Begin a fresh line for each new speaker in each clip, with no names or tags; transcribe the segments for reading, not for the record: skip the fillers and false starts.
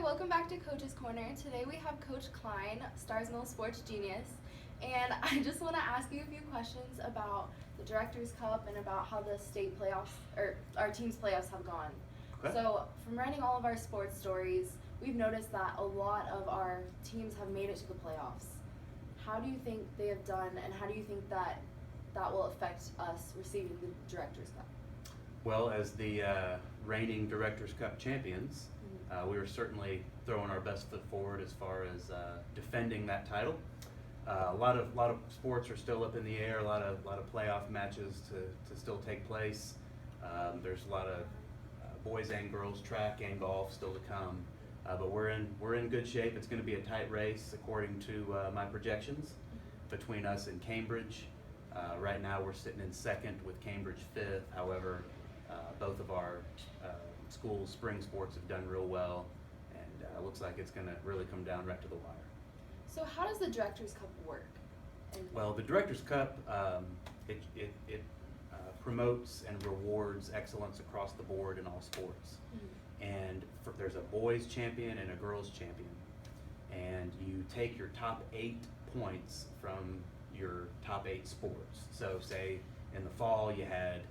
welcome back to Coach's Corner. Today we have Coach Klein, Stars Mill Sports Genius, and I just want to ask you a few questions about the Directors Cup and about how the state playoffs, or our team's playoffs have gone.
Okay.
So, from writing all of our sports stories, we've noticed that a lot of our teams have made it to the playoffs. How do you think they have done, and how do you think that will affect us receiving the Directors Cup?
Well, as the reigning Directors Cup champions, we were certainly throwing our best foot forward as far as defending that title. A lot of sports are still up in the air. A lot of playoff matches to still take place. There's a lot of boys and girls track and golf still to come. But we're in good shape. It's going to be a tight race according to my projections between us and Cambridge. Right now we're sitting in second with Cambridge fifth. However, both of our school's spring sports have done real well, and looks like it's going to really come down right to the wire.
So how does the Directors Cup work?
Well, the Directors Cup, it promotes and rewards excellence across the board in all sports. And there's a boys champion and a girls champion, and you take your top 8 points from your top 8 sports. So say in the fall you had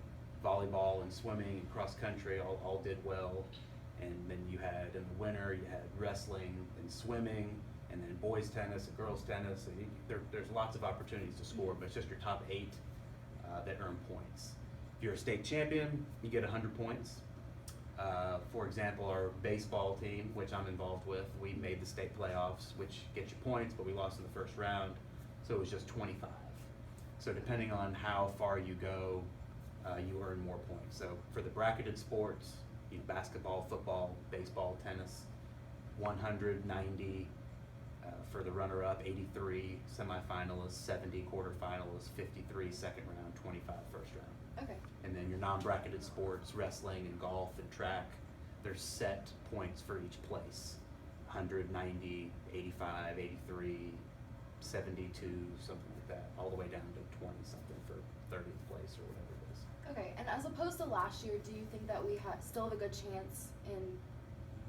volleyball and swimming and cross country all did well, and then you had in the winter you had wrestling and swimming, and then boys tennis and girls tennis, and there's lots of opportunities to score, but it's just your top 8 that earn points. If you're a state champion, you get 100 points. For example, our baseball team, which I'm involved with, we made the state playoffs, which gets you points, but we lost in the first round, so it was just 25. So depending on how far you go, you earn more points. So for the bracketed sports, basketball, football, baseball, tennis, 190 for the runner-up, 83 semifinalists, 70 quarterfinalists, 53 second round, 25 first round.
Okay.
And then your non-bracketed sports, wrestling and golf and track, there's set points for each place. 190, 85, 83, 72, something like that, all the way down to 20 something for 30th place or whatever it is.
Okay, and as opposed to last year, do you think that we still have a good chance in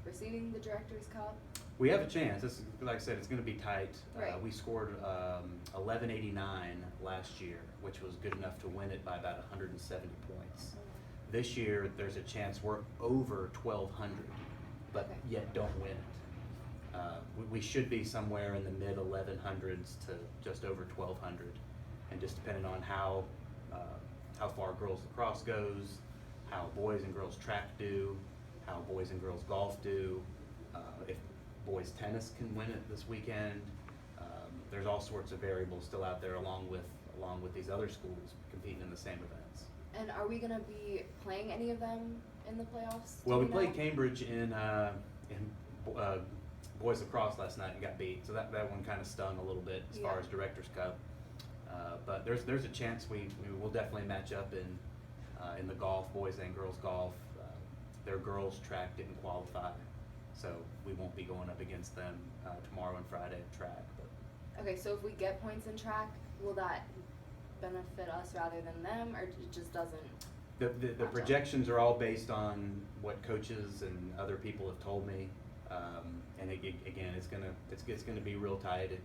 receiving the Directors Cup?
We have a chance. Like I said, it's going to be tight.
Right.
We scored 1189 last year, which was good enough to win it by about 170 points. This year, there's a chance we're over 1,200, but
Okay.
yet don't win it. We should be somewhere in the mid 1100s to just over 1,200, and just depending on how far girls lacrosse goes, how boys and girls track do, how boys and girls golf do, if boys tennis can win it this weekend. There's all sorts of variables still out there, along with these other schools competing in the same events.
And are we going to be playing any of them in the playoffs?
Well, we
know?
played Cambridge in boys lacrosse last night and got beat, so that one kind of stung a little bit as far as Directors Cup. But there's a chance we will definitely match up in the golf, boys and girls golf. Their girls track didn't qualify, so we won't be going up against them tomorrow and Friday at track. But
Okay, so if we get points in track, will that benefit us rather than them, or it just doesn't?
the projections are all based on what coaches and other people have told me. And again, it's gonna be real tight. It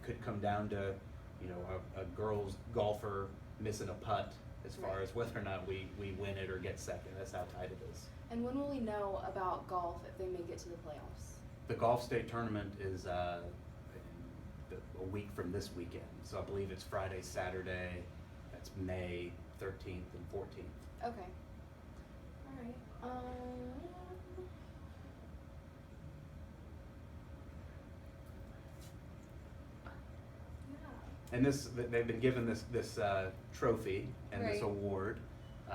could come down to a girls golfer missing a putt as far as whether or not we win it or get second. That's how tight it is.
And when will we know about golf if they make it to the playoffs?
The golf state tournament is a week from this weekend, so I believe it's Friday, Saturday. That's May 13th and 14th.
Okay. All right.
And they've been given this trophy and this
Right.
award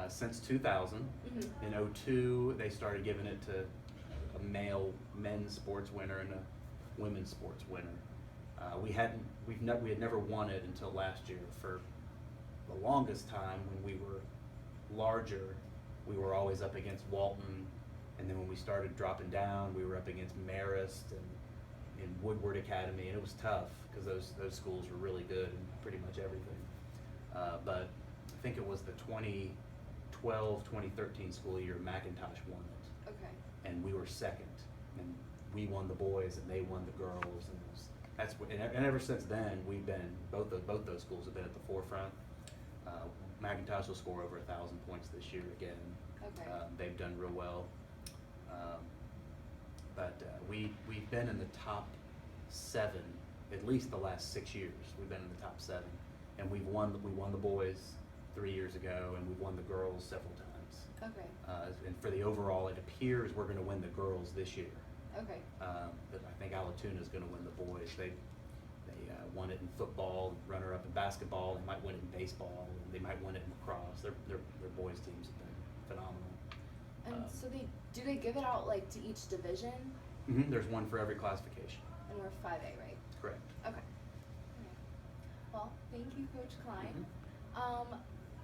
since 2000.
Mm-hmm.
In 2002, they started giving it to a men's sports winner and a women's sports winner. We had never won it until last year. For the longest time, when we were larger, we were always up against Walton, and then when we started dropping down, we were up against Marist and Woodward Academy, and it was tough because those schools were really good in pretty much everything. But I think it was the 2012-2013 school year, McIntosh won it,
Okay.
and we were second. And we won the boys and they won the girls, and and ever since then we've been both those schools have been at the forefront. McIntosh will score over 1,000 points this year again.
Okay.
They've done real well. But we've been in the top 7 at least the last 6 years. We've been in the top 7, and we won the boys 3 years ago, and we've won the girls several times.
Okay.
And for the overall, it appears we're going to win the girls this year.
Okay.
But I think Allatoona is going to win the boys. They won it in football, runner up in basketball. They might win it in baseball. They might win it in lacrosse. Their boys teams have been phenomenal.
And so do they give it out like to each division?
Mm-hmm. There's one for every classification.
And we're 5A, right?
Correct.
Okay. Well, thank you, Coach Klein.
Mm-hmm.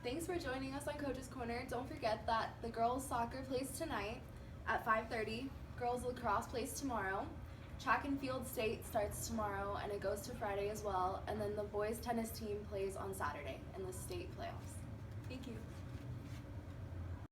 Thanks for joining us on Coach's Corner. Don't forget that the girls soccer plays tonight at 5:30. Girls lacrosse plays tomorrow. Track and field state starts tomorrow, and it goes to Friday as well. And then the boys tennis team plays on Saturday, and the state plays